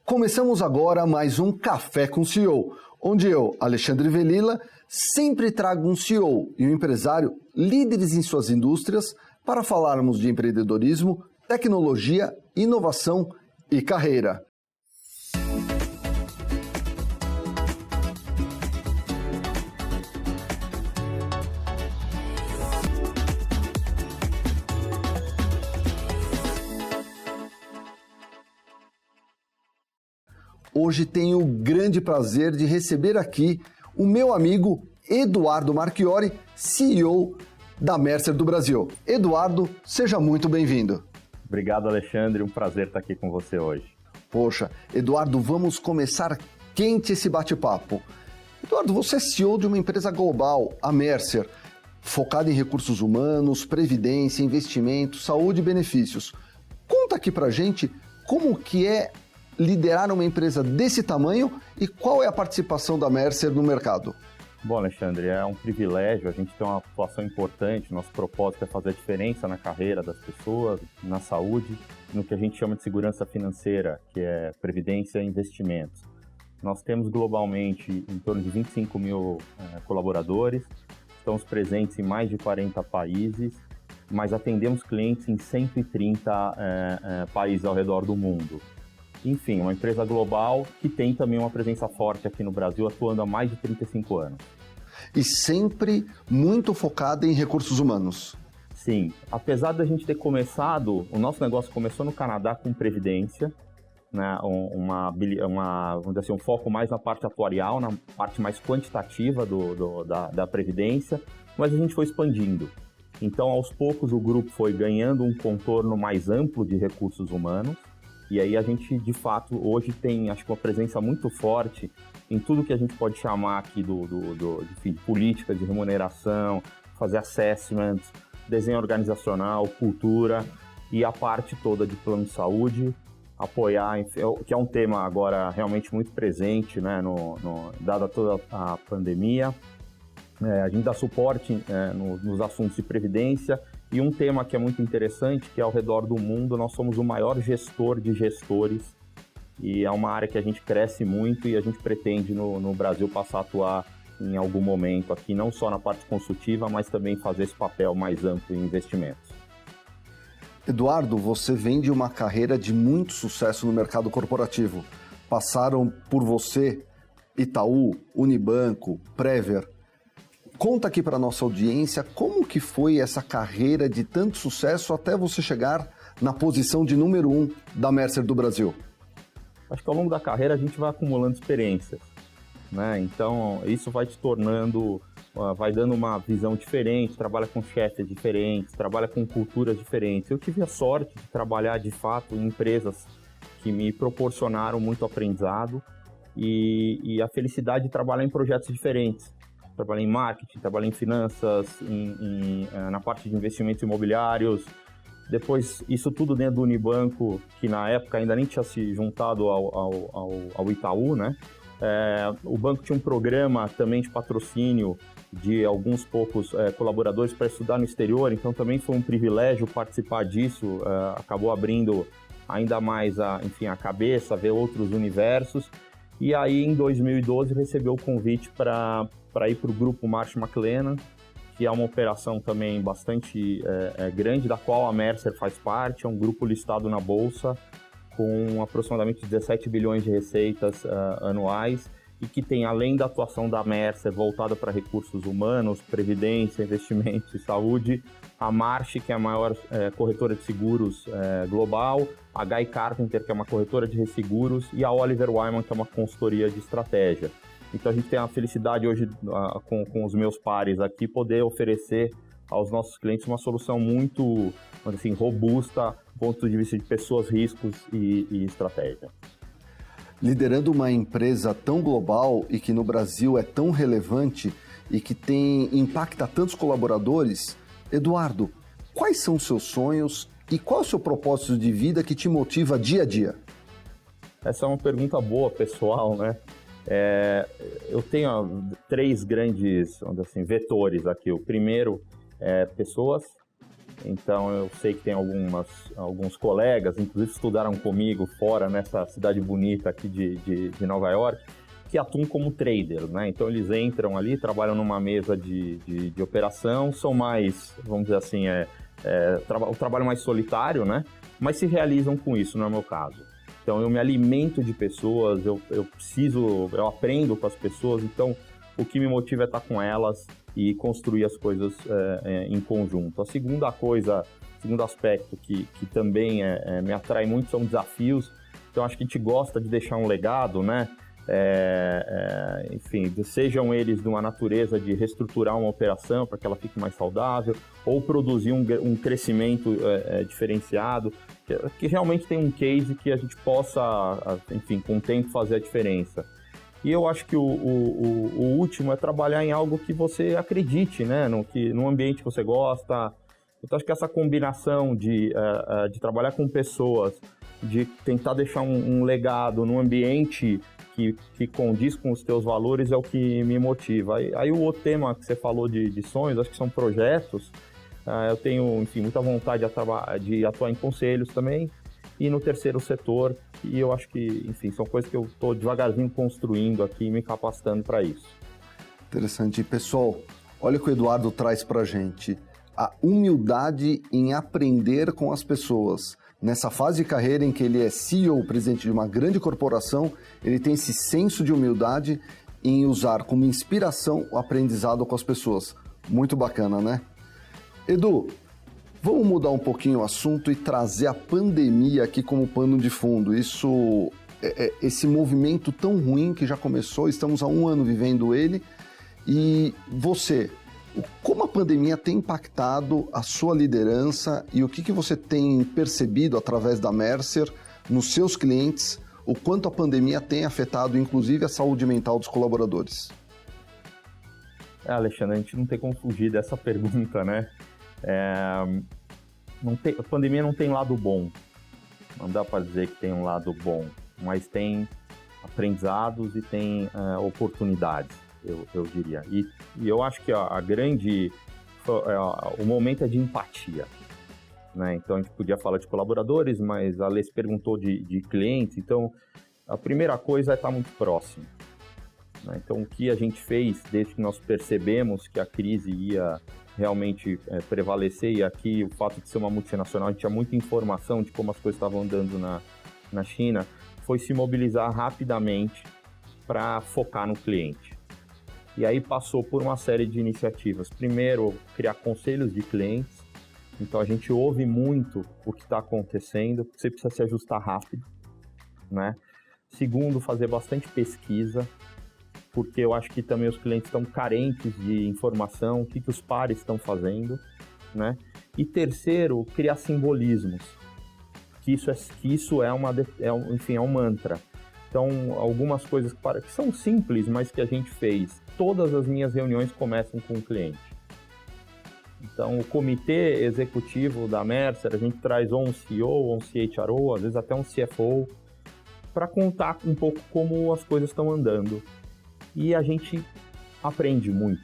Começamos agora mais um Café com CEO, onde eu, Alexandre Velilla, sempre trago um CEO e um empresário líderes em suas indústrias para falarmos de empreendedorismo, tecnologia, inovação e carreira. Hoje tenho o grande prazer de receber aqui o meu amigo Eduardo Marchiori, CEO da Mercer do Brasil. Eduardo, seja muito bem-vindo. Obrigado, Alexandre. Um prazer estar aqui com você hoje. Poxa, Eduardo, vamos começar quente esse bate-papo. Eduardo, você é CEO de uma empresa global, a Mercer, focada em recursos humanos, previdência, investimentos, saúde e benefícios. Conta aqui pra gente como que é liderar uma empresa desse tamanho e qual é a participação da Mercer no mercado? Bom, Alexandre, é um privilégio, a gente tem uma atuação importante, nosso propósito é fazer a diferença na carreira das pessoas, na saúde, no que a gente chama de segurança financeira, que é previdência e investimentos. Nós temos globalmente em torno de 25 mil colaboradores, estamos presentes em mais de 40 países, mas atendemos clientes em 130 países ao redor do mundo. Enfim, uma empresa global que tem também uma presença forte aqui no Brasil, atuando há mais de 35 anos. E sempre muito focada em recursos humanos. Sim, apesar da gente ter começado, o nosso negócio começou no Canadá com previdência, né, vamos dizer assim, um foco mais na parte atuarial, na parte mais quantitativa da previdência, mas a gente foi expandindo. Então, aos poucos, o grupo foi ganhando um contorno mais amplo de recursos humanos. E aí a gente, de fato, hoje tem, acho que uma presença muito forte em tudo que a gente pode chamar aqui de política de remuneração, fazer assessments, desenho organizacional, cultura e a parte toda de plano de saúde, apoiar, que é um tema agora realmente muito presente, né, dada toda a pandemia. A gente dá suporte nos assuntos de previdência. E um tema que é muito interessante, que é ao redor do mundo, nós somos o maior gestor de gestores e é uma área que a gente cresce muito e a gente pretende no Brasil passar a atuar em algum momento aqui, não só na parte consultiva, mas também fazer esse papel mais amplo em investimentos. Eduardo, você vem de uma carreira de muito sucesso no mercado corporativo. Passaram por você Itaú, Unibanco, Prever. Conta aqui para a nossa audiência como que foi essa carreira de tanto sucesso até você chegar na posição de número 1 da Mercer do Brasil. Acho que ao longo da carreira a gente vai acumulando experiências, né? Então isso vai te tornando, vai dando uma visão diferente, trabalha com chefes diferentes, trabalha com culturas diferentes. Eu tive a sorte de trabalhar de fato em empresas que me proporcionaram muito aprendizado e a felicidade de trabalhar em projetos diferentes. Trabalhei em marketing, trabalhei em finanças, na parte de investimentos imobiliários. Depois, isso tudo dentro do Unibanco, que na época ainda nem tinha se juntado ao Itaú, né? O banco tinha um programa também de patrocínio de alguns poucos colaboradores para estudar no exterior, então também foi um privilégio participar disso, acabou abrindo ainda mais a cabeça, ver outros universos. E aí, em 2012, recebeu o convite para ir para o grupo Marsh McLennan, que é uma operação também bastante grande, da qual a Mercer faz parte. É um grupo listado na Bolsa, com aproximadamente 17 bilhões de receitas anuais, e que tem, além da atuação da Mercer voltada para recursos humanos, previdência, investimentos e saúde, a Marsh, que é a maior corretora de seguros global, a Guy Carpenter, que é uma corretora de resseguros, e a Oliver Wyman, que é uma consultoria de estratégia. Então a gente tem a felicidade hoje, com os meus pares aqui, poder oferecer aos nossos clientes uma solução muito, assim, robusta, do ponto de vista de pessoas, riscos e estratégia. Liderando uma empresa tão global e que no Brasil é tão relevante e que impacta tantos colaboradores, Eduardo, quais são os seus sonhos e qual é o seu propósito de vida que te motiva dia a dia? Essa é uma pergunta boa, pessoal, né? Eu tenho 3 grandes, vetores aqui. O primeiro é pessoas, Então eu sei que tem alguns colegas, inclusive estudaram comigo fora nessa cidade bonita aqui de Nova York, que atuam como trader, né? Então eles entram ali, trabalham numa mesa de operação, são mais, vamos dizer assim, o trabalho mais solitário, né? Mas se realizam com isso, não é o meu caso. Então eu me alimento de pessoas, eu aprendo com as pessoas, então o que me motiva é estar com elas e construir as coisas em conjunto. A segunda coisa, segundo aspecto que também me atrai muito são desafios. Então acho que a gente gosta de deixar um legado, né? Enfim, sejam eles de uma natureza de reestruturar uma operação para que ela fique mais saudável, ou produzir um crescimento diferenciado, que realmente tem um case que a gente possa, enfim, com o tempo fazer a diferença. E eu acho que o último é trabalhar em algo que você acredite, né? No ambiente que você gosta. Então, acho que essa combinação de trabalhar com pessoas, de tentar deixar um legado num ambiente que condiz com os teus valores é o que me motiva. Aí o outro tema que você falou de sonhos, acho que são projetos. Eu tenho, enfim, muita vontade de atuar em conselhos também e no terceiro setor. E eu acho que, enfim, são coisas que eu estou devagarzinho construindo aqui e me capacitando para isso. Interessante. Pessoal, olha o que o Eduardo traz para a gente. A humildade em aprender com as pessoas. Nessa fase de carreira em que ele é CEO, presidente de uma grande corporação, ele tem esse senso de humildade em usar como inspiração o aprendizado com as pessoas. Muito bacana, né? Edu, vamos mudar um pouquinho o assunto e trazer a pandemia aqui como pano de fundo. Esse movimento tão ruim que já começou, estamos há 1 ano vivendo ele. E você, como a pandemia tem impactado a sua liderança e o que você tem percebido através da Mercer nos seus clientes, o quanto a pandemia tem afetado, inclusive, a saúde mental dos colaboradores? Alexandre, a gente não tem como fugir dessa pergunta, né? A pandemia não tem lado bom. Não dá para dizer que tem um lado bom, mas tem aprendizados e tem oportunidades, eu diria. E eu acho que o momento é de empatia, né? Então a gente podia falar de colaboradores, mas a Alê se perguntou de clientes. Então a primeira coisa é estar muito próximo, né? Então o que a gente fez desde que nós percebemos que a crise ia realmente prevalecer, e aqui o fato de ser uma multinacional, a gente tinha muita informação de como as coisas estavam andando na China, foi se mobilizar rapidamente para focar no cliente. E aí passou por uma série de iniciativas. Primeiro, criar conselhos de clientes. Então a gente ouve muito o que está acontecendo, porque você precisa se ajustar rápido, né? Segundo, fazer bastante pesquisa, porque eu acho que também os clientes estão carentes de informação, o que os pares estão fazendo, né? E terceiro, criar simbolismos, que isso é um mantra. Então, algumas coisas que são simples, mas que a gente fez. Todas as minhas reuniões começam com o cliente. Então, o comitê executivo da Mercer, a gente traz ou um CEO, ou um CHRO, às vezes até um CFO, para contar um pouco como as coisas estão andando. E a gente aprende muito,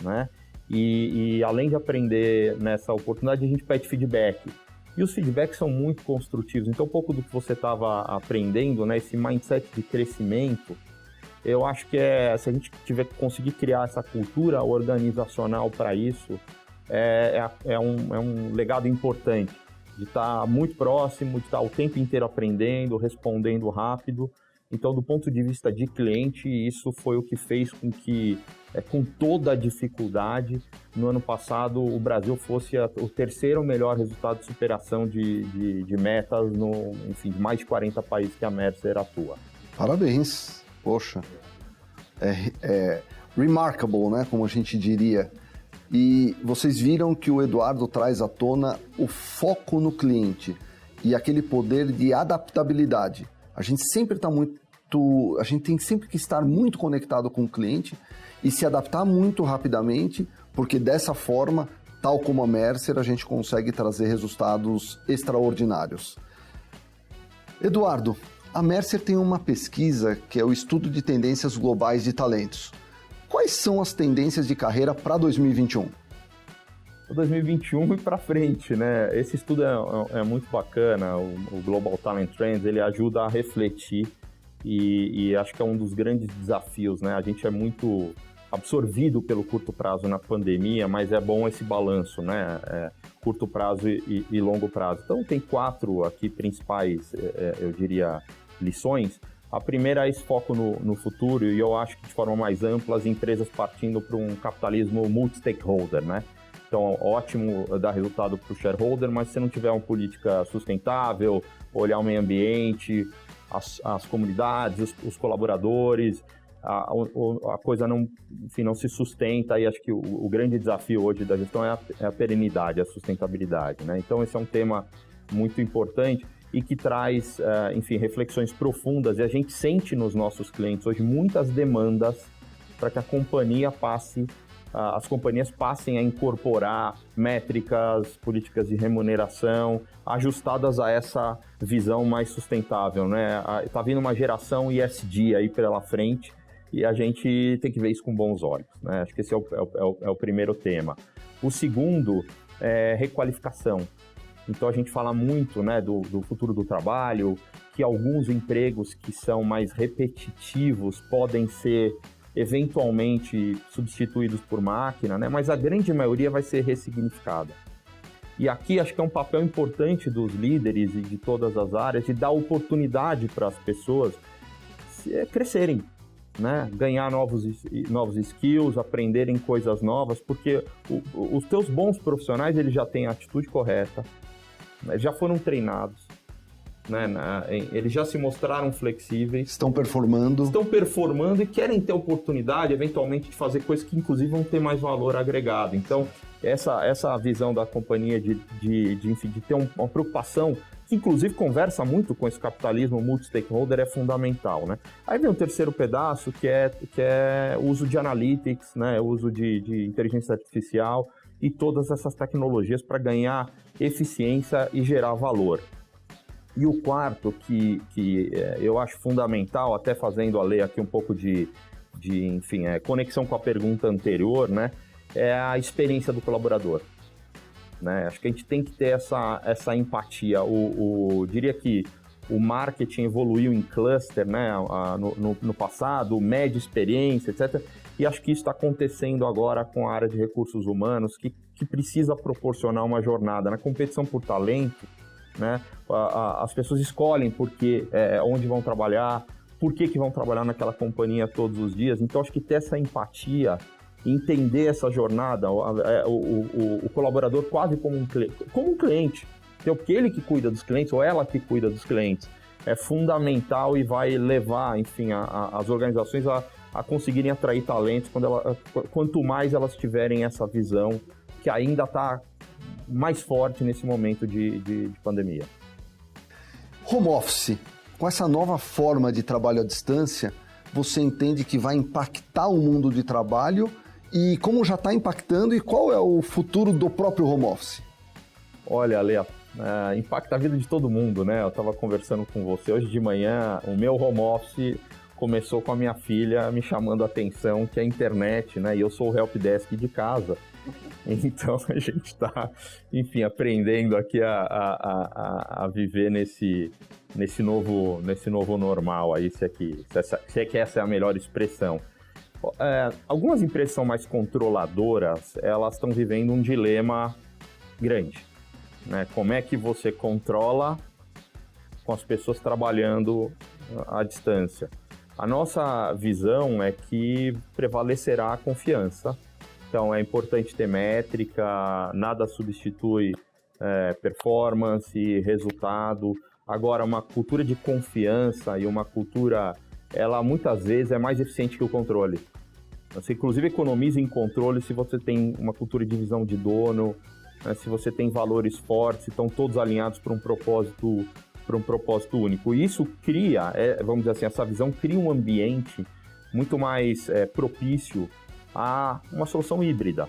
né? E além de aprender nessa oportunidade, a gente pede feedback. E os feedbacks são muito construtivos. Então, um pouco do que você estava aprendendo, né? Esse mindset de crescimento, eu acho que se a gente conseguir criar essa cultura organizacional para isso, é um legado importante, de estar muito próximo, de estar o tempo inteiro aprendendo, respondendo rápido. Então, do ponto de vista de cliente, isso foi o que fez com que, com toda a dificuldade, no ano passado o Brasil fosse o terceiro melhor resultado de superação de metas de mais de 40 países que a Mercer atua. Parabéns! Poxa, remarkable, né? Como a gente diria. E vocês viram que o Eduardo traz à tona o foco no cliente e aquele poder de adaptabilidade. A gente tem sempre que estar muito conectado com o cliente e se adaptar muito rapidamente, porque dessa forma, tal como a Mercer, a gente consegue trazer resultados extraordinários. Eduardo, a Mercer tem uma pesquisa que é o Estudo de Tendências Globais de Talentos. Quais são as tendências de carreira para 2021? 2021 e para frente, né? Esse estudo é muito bacana, o Global Talent Trends, ele ajuda a refletir e acho que é um dos grandes desafios, né? A gente é muito absorvido pelo curto prazo na pandemia, mas é bom esse balanço, né? Curto prazo e longo prazo. Então, tem 4 aqui principais, eu diria, lições. A primeira é esse foco no futuro, e eu acho que de forma mais ampla, as empresas partindo para um capitalismo multi-stakeholder, né? Então, ótimo dar resultado para o shareholder, mas se não tiver uma política sustentável, olhar o meio ambiente, as comunidades, os colaboradores, a coisa não se sustenta, e acho que o grande desafio hoje da gestão é a perenidade, a sustentabilidade, né? Então, esse é um tema muito importante e que traz, reflexões profundas, e a gente sente nos nossos clientes hoje muitas demandas para que as companhias passem a incorporar métricas, políticas de remuneração ajustadas a essa visão mais sustentável, né? Está vindo uma geração ESG aí pela frente e a gente tem que ver isso com bons olhos, né? Acho que esse é o primeiro tema. O segundo é requalificação. Então a gente fala muito, né, do futuro do trabalho, que alguns empregos que são mais repetitivos podem ser eventualmente substituídos por máquina, né? Mas a grande maioria vai ser ressignificada. E aqui acho que é um papel importante dos líderes e de todas as áreas de dar oportunidade para as pessoas crescerem, né? Ganhar novos skills, aprenderem coisas novas, porque os teus bons profissionais, eles já têm a atitude correta, né? Já foram treinados, né? Eles já se mostraram flexíveis. Estão performando e querem ter oportunidade, eventualmente, de fazer coisas que, inclusive, vão ter mais valor agregado. Então, essa visão da companhia de ter uma preocupação, que, inclusive, conversa muito com esse capitalismo multi-stakeholder, é fundamental, né? Aí vem o terceiro pedaço, que é o uso de analytics, né? O uso de inteligência artificial e todas essas tecnologias para ganhar eficiência e gerar valor. E o quarto, que eu acho fundamental, até fazendo a ler aqui um pouco de conexão com a pergunta anterior, né, é a experiência do colaborador, né? Acho que a gente tem que ter essa empatia. Diria que o marketing evoluiu em cluster, né, no passado, média experiência, etc. E acho que isso está acontecendo agora com a área de recursos humanos, que precisa proporcionar uma jornada. Na competição por talento, né, as pessoas escolhem onde vão trabalhar, por que vão trabalhar naquela companhia todos os dias. Então, acho que ter essa empatia, entender essa jornada, o colaborador quase como um cliente, porque ele que cuida dos clientes, ou ela que cuida dos clientes, é fundamental e vai levar, as organizações a conseguirem atrair talentos quanto mais elas tiverem essa visão, que ainda está mais forte nesse momento de pandemia. Home office, com essa nova forma de trabalho à distância, você entende que vai impactar o mundo de trabalho e como já está impactando e qual é o futuro do próprio home office? Olha, Lea, impacta a vida de todo mundo, né? Eu estava conversando com você hoje de manhã, o meu home office começou com a minha filha me chamando a atenção, que é a internet, né? E eu sou o helpdesk de casa. Então a gente está, aprendendo aqui a viver nesse novo normal aí, se é que essa é a melhor expressão. Algumas empresas são mais controladoras, elas estão vivendo um dilema grande, né? Como é que você controla com as pessoas trabalhando à distância? A nossa visão é que prevalecerá a confiança. Então, é importante ter métrica, nada substitui performance, resultado. Agora, uma cultura de confiança e uma cultura, ela muitas vezes é mais eficiente que o controle. Você, inclusive, economiza em controle se você tem uma cultura de visão de dono, né, se você tem valores fortes, estão todos alinhados para um propósito único. E isso cria, vamos dizer assim, essa visão cria um ambiente muito mais propício a uma solução híbrida,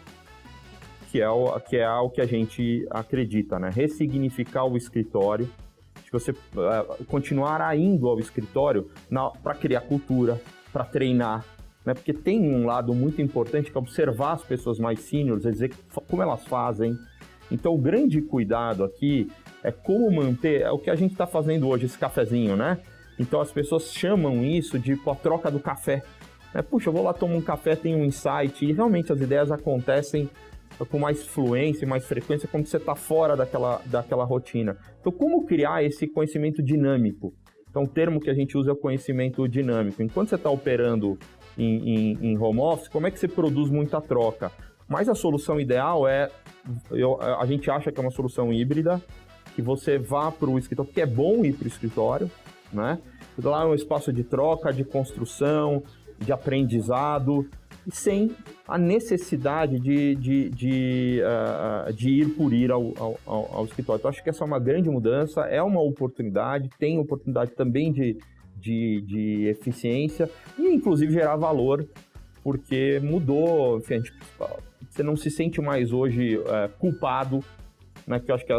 que é o que a gente acredita, né? Ressignificar o escritório, de você continuar indo ao escritório para criar cultura, para treinar, né? Porque tem um lado muito importante que é observar as pessoas mais seniors, dizer como elas fazem. Então, o grande cuidado aqui é como manter, é o que a gente está fazendo hoje, esse cafezinho, né? Então, as pessoas chamam isso de a troca do café. Puxa, eu vou lá tomar um café, tem um insight, e realmente as ideias acontecem com mais fluência, mais frequência, como você está fora daquela rotina. Então, como criar esse conhecimento dinâmico? Então, o termo que a gente usa é o conhecimento dinâmico. Enquanto você está operando em home office, como é que você produz muita troca? Mas a solução ideal a gente acha que é uma solução híbrida, que você vá para o escritório, porque é bom ir para o escritório, né? Então, lá é um espaço de troca, de construção, de aprendizado, sem a necessidade de ir por ir ao escritório. Então, acho que essa é uma grande mudança, é uma oportunidade, tem oportunidade também de eficiência e, inclusive, gerar valor, porque mudou, enfim, você não se sente mais hoje culpado, né, que eu acho que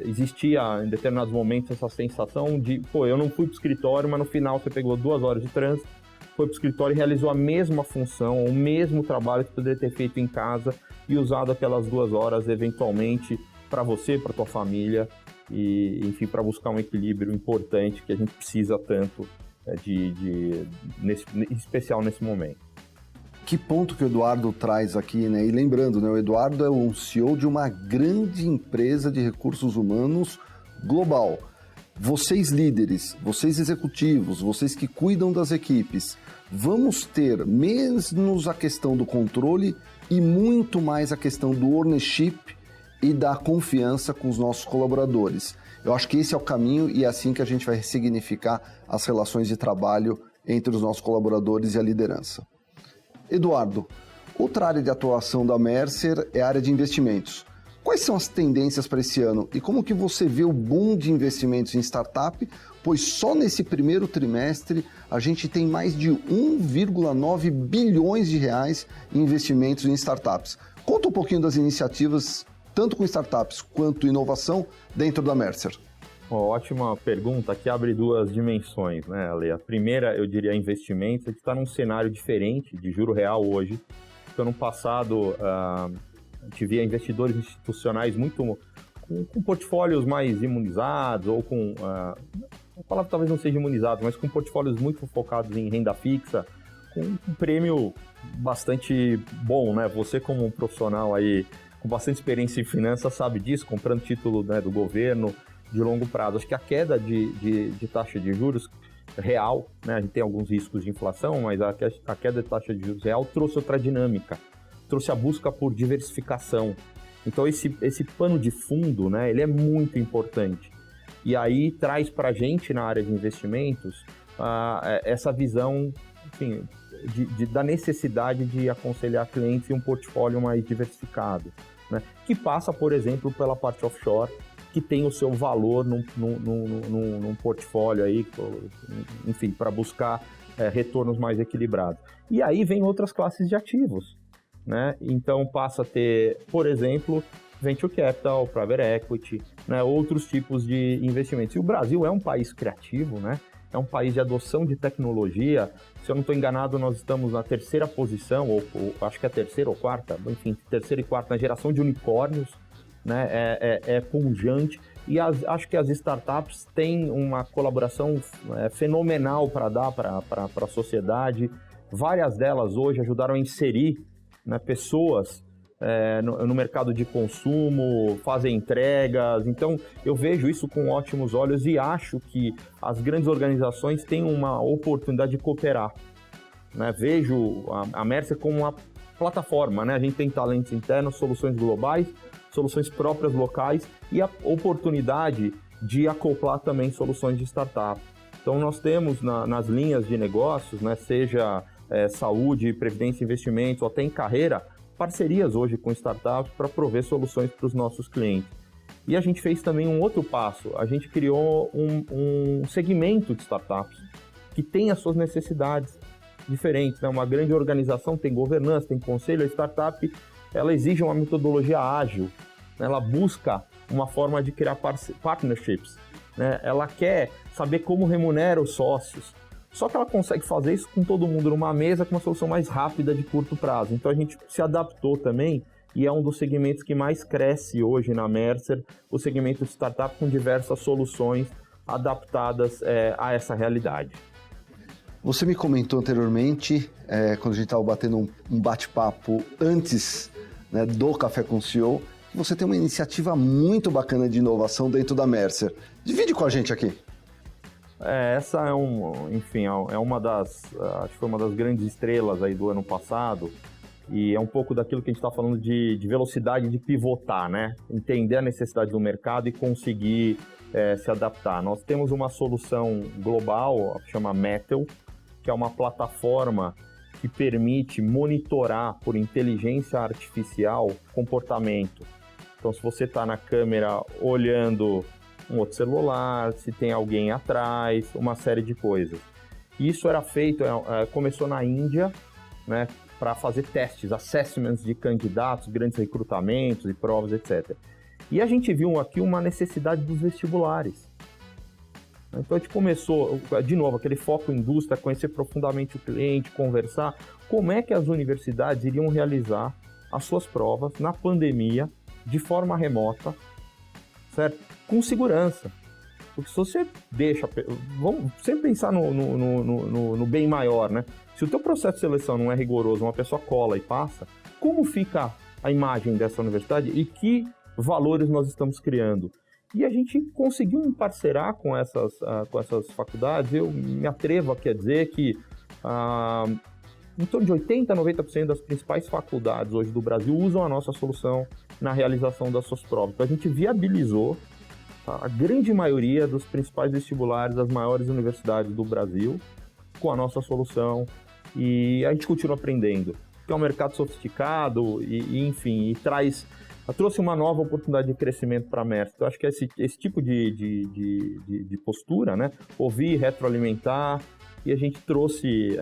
existia em determinados momentos essa sensação de, eu não fui para o escritório, mas no final você pegou 2 horas de trânsito, foi para o escritório e realizou a mesma função, o mesmo trabalho que poderia ter feito em casa e usado aquelas 2 horas eventualmente para você, para tua família e, enfim, para buscar um equilíbrio importante que a gente precisa tanto em especial nesse momento. Que ponto que o Eduardo traz aqui, né? E lembrando, né, o Eduardo é um CEO de uma grande empresa de recursos humanos global. Vocês líderes, vocês executivos, vocês que cuidam das equipes, vamos ter menos a questão do controle e muito mais a questão do ownership e da confiança com os nossos colaboradores. Eu acho que esse é o caminho e é assim que a gente vai ressignificar as relações de trabalho entre os nossos colaboradores e a liderança. Eduardo, outra área de atuação da Mercer é a área de investimentos. Quais são as tendências para esse ano e como que você vê o boom de investimentos em startup, pois só nesse primeiro trimestre a gente tem mais de 1,9 bilhões de reais em investimentos em startups. Conta um pouquinho das iniciativas, tanto com startups quanto inovação, dentro da Mercer. Ótima pergunta, que abre 2 dimensões, né, Ale? A primeira, eu diria, investimentos. A gente está num cenário diferente de juro real hoje. Então, no passado, a gente via investidores institucionais muito com portfólios mais imunizados ou com... a palavra talvez não seja imunizado, mas com portfólios muito focados em renda fixa, com um prêmio bastante bom, né? Você como um profissional aí com bastante experiência em finanças sabe disso, comprando título, né, do governo de longo prazo. Acho que a queda de taxa de juros real, né? A gente tem alguns riscos de inflação, mas a queda de taxa de juros real trouxe outra dinâmica, trouxe a busca por diversificação. Então esse pano de fundo, né, ele é muito importante. E aí traz para a gente na área de investimentos essa visão, enfim, da necessidade de aconselhar clientes em um portfólio mais diversificado, né? Que passa, por exemplo, pela parte offshore, que tem o seu valor num portfólio aí, enfim, para buscar retornos mais equilibrados. E aí vem outras classes de ativos, né? Então passa a ter, por exemplo, venture capital, private equity, né? Outros tipos de investimentos. E o Brasil é um país criativo, né? É um país de adoção de tecnologia. Se eu não estou enganado, nós estamos na 3ª posição, ou acho que é a 3ª ou 4ª, enfim, 3ª e 4ª na geração de unicórnios, né? É pungente. E acho que as startups têm uma colaboração fenomenal para dar para a sociedade. Várias delas hoje ajudaram a inserir, né, pessoas no mercado de consumo, fazem entregas. Então, eu vejo isso com ótimos olhos e acho que as grandes organizações têm uma oportunidade de cooperar, né? Vejo a Mercer como uma plataforma, né? A gente tem talentos internos, soluções globais, soluções próprias locais e a oportunidade de acoplar também soluções de startup. Então, nós temos nas linhas de negócios, né, seja saúde, previdência, investimentos, ou até em carreira, parcerias hoje com startups para prover soluções para os nossos clientes. E a gente fez também um outro passo, a gente criou um segmento de startups que tem as suas necessidades diferentes, né? Uma grande organização tem governança, tem conselho, a startup ela exige uma metodologia ágil, né? Ela busca uma forma de criar partnerships, né? Ela quer saber como remunera os sócios Só que ela consegue fazer isso com todo mundo numa mesa, com uma solução mais rápida de curto prazo. Então a gente se adaptou também, e é um dos segmentos que mais cresce hoje na Mercer, o segmento de startup com diversas soluções adaptadas a essa realidade. Você me comentou anteriormente, quando a gente estava batendo um bate-papo antes, né, do Café com o CEO, que você tem uma iniciativa muito bacana de inovação dentro da Mercer. Divide com a gente aqui. Essa é uma das, acho que foi uma das grandes estrelas aí do ano passado, e é um pouco daquilo que a gente está falando de velocidade de pivotar, né? Entender a necessidade do mercado e conseguir se adaptar. Nós temos uma solução global, que chama Metal, que é uma plataforma que permite monitorar por inteligência artificial comportamento. Então, se você está na câmera olhando um outro celular, se tem alguém atrás, uma série de coisas. Isso era feito, começou na Índia, né, para fazer testes, assessments de candidatos, grandes recrutamentos e provas, etc. E a gente viu aqui uma necessidade dos vestibulares. Então a gente começou, de novo, aquele foco em indústria, conhecer profundamente o cliente, conversar, como é que as universidades iriam realizar as suas provas na pandemia, de forma remota, certo? Com segurança. Porque se você deixa... Vamos sempre pensar no bem maior, né? Se o teu processo de seleção não é rigoroso, uma pessoa cola e passa, como fica a imagem dessa universidade e que valores nós estamos criando? E a gente conseguiu emparcerar com essas faculdades. Eu me atrevo aqui a dizer que em torno de 80% a 90% das principais faculdades hoje do Brasil usam a nossa solução na realização das suas provas. Então a gente viabilizou a grande maioria dos principais vestibulares das maiores universidades do Brasil com a nossa solução, e a gente continua aprendendo, porque é um mercado sofisticado e trouxe uma nova oportunidade de crescimento para a Mercer. Então, acho que esse tipo de postura, né, ouvir, retroalimentar, e a gente trouxe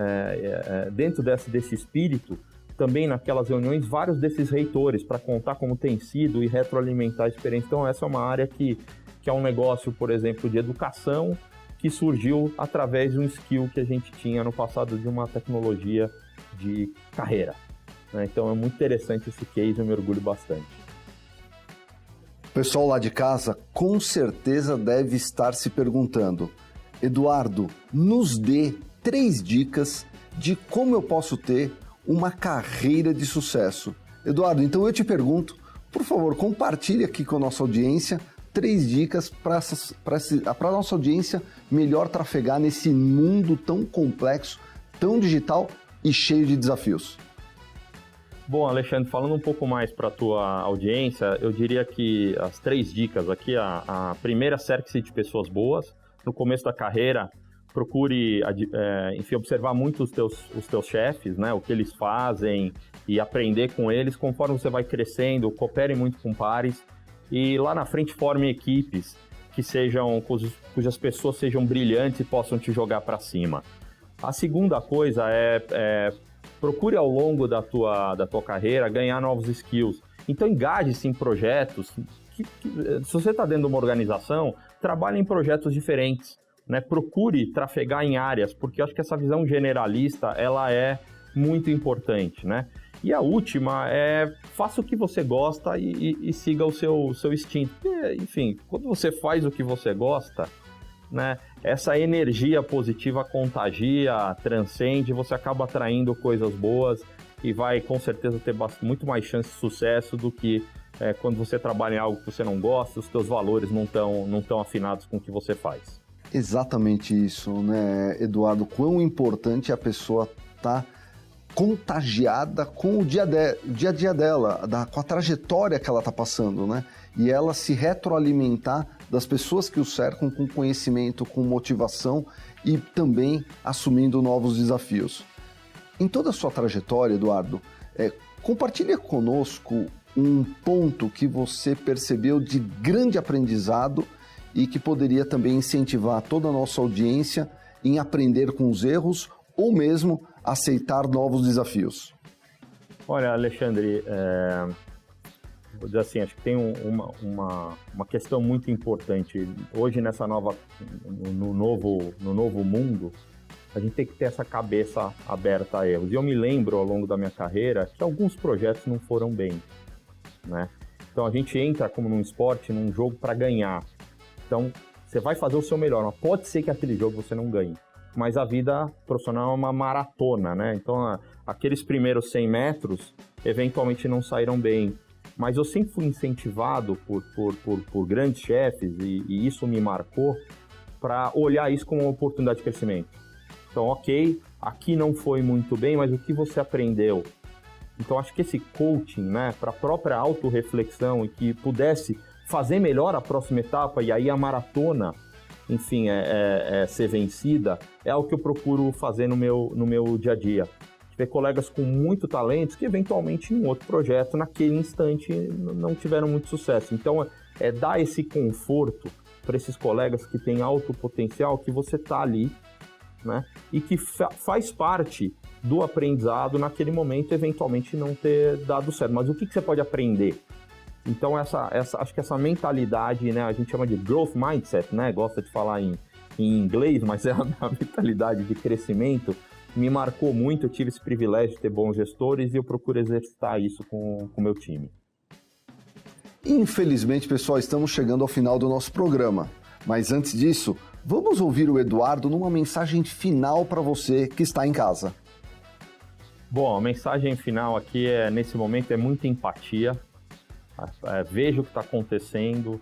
dentro desse espírito, também naquelas reuniões, vários desses reitores para contar como tem sido e retroalimentar a experiência. Então, essa é uma área que é um negócio, por exemplo, de educação, que surgiu através de um skill que a gente tinha no passado de uma tecnologia de carreira, né? Então, é muito interessante esse case, eu me orgulho bastante. O pessoal lá de casa com certeza deve estar se perguntando: Eduardo, nos dê 3 dicas de como eu posso ter uma carreira de sucesso. Eduardo, então eu te pergunto, por favor, compartilhe aqui com a nossa audiência 3 dicas para a nossa audiência melhor trafegar nesse mundo tão complexo, tão digital e cheio de desafios. Bom, Alexandre, falando um pouco mais para a tua audiência, eu diria que as 3 dicas aqui, a primeira, cerque-se de pessoas boas. No começo da carreira, procure observar muito os teus chefes, né, o que eles fazem e aprender com eles. Conforme você vai crescendo, coopere muito com pares e lá na frente forme equipes que cujas pessoas sejam brilhantes e possam te jogar para cima. A segunda coisa procure ao longo da tua carreira ganhar novos skills. Então engaje-se em projetos. Se você está dentro de uma organização, trabalhe em projetos diferentes, né? Procure trafegar em áreas, porque eu acho que essa visão generalista ela é muito importante, né? E a última faça o que você gosta e siga o seu instinto. Porque, enfim, quando você faz o que você gosta, né, essa energia positiva contagia, transcende, você acaba atraindo coisas boas e vai com certeza ter muito mais chance de sucesso do que quando você trabalha em algo que você não gosta, os seus valores não estão afinados com o que você faz. Exatamente isso, né, Eduardo? Quão importante a pessoa tá contagiada com o dia a dia dela, com a trajetória que ela está passando, né? E ela se retroalimentar das pessoas que o cercam com conhecimento, com motivação e também assumindo novos desafios. Em toda a sua trajetória, Eduardo, compartilha conosco um ponto que você percebeu de grande aprendizado e que poderia também incentivar toda a nossa audiência em aprender com os erros ou mesmo aceitar novos desafios. Olha, Alexandre, vou dizer assim, acho que tem uma questão muito importante. Hoje, no novo mundo, a gente tem que ter essa cabeça aberta a erros. E eu me lembro, ao longo da minha carreira, que alguns projetos não foram bem, né? Então, a gente entra, como num esporte, num jogo para ganhar. Então, você vai fazer o seu melhor, mas pode ser que aquele jogo você não ganhe. Mas a vida profissional é uma maratona, né? Então, aqueles primeiros 100 metros, eventualmente não saíram bem. Mas eu sempre fui incentivado por grandes chefes, e isso me marcou, para olhar isso como uma oportunidade de crescimento. Então, ok, aqui não foi muito bem, mas o que você aprendeu? Então, acho que esse coaching, né, para a própria autorreflexão e que pudesse fazer melhor a próxima etapa, e aí a maratona, enfim, ser vencida, é o que eu procuro fazer no meu dia a dia. Ver colegas com muito talento que, eventualmente, em um outro projeto, naquele instante, não tiveram muito sucesso. Então, dar esse conforto para esses colegas que têm alto potencial, que você está ali, né? E que faz parte do aprendizado naquele momento, eventualmente, não ter dado certo. Mas o que você pode aprender? Então, acho que essa mentalidade, né, a gente chama de growth mindset, né? Gosta de falar em inglês, mas é a mentalidade de crescimento, me marcou muito. Eu tive esse privilégio de ter bons gestores e eu procuro exercitar isso com o meu time. Infelizmente, pessoal, estamos chegando ao final do nosso programa. Mas antes disso, vamos ouvir o Eduardo numa mensagem final para você que está em casa. Bom, a mensagem final aqui nesse momento, é muita empatia. Veja o que está acontecendo,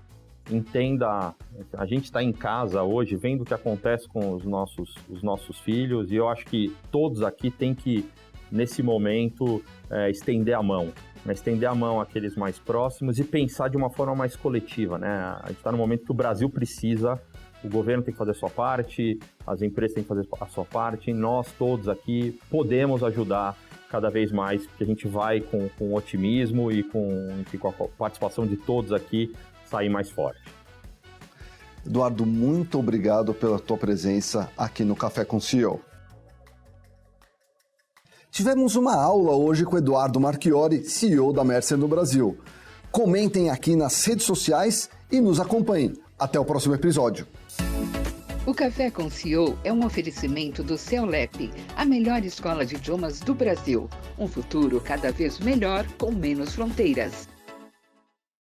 entenda. A gente está em casa hoje, vendo o que acontece com os nossos filhos, e eu acho que todos aqui têm que, nesse momento, estender a mão. Estender a mão àqueles mais próximos e pensar de uma forma mais coletiva, né? A gente está no momento que o Brasil precisa, o governo tem que fazer a sua parte, as empresas têm que fazer a sua parte, e nós todos aqui podemos ajudar cada vez mais, porque a gente vai com otimismo e com a participação de todos aqui, sair mais forte. Eduardo, muito obrigado pela tua presença aqui no Café com CEO. Tivemos uma aula hoje com o Eduardo Marchiori, CEO da Mercer no Brasil. Comentem aqui nas redes sociais e nos acompanhem. Até o próximo episódio. O Café com CEO é um oferecimento do CEOLEP, a melhor escola de idiomas do Brasil. Um futuro cada vez melhor com menos fronteiras.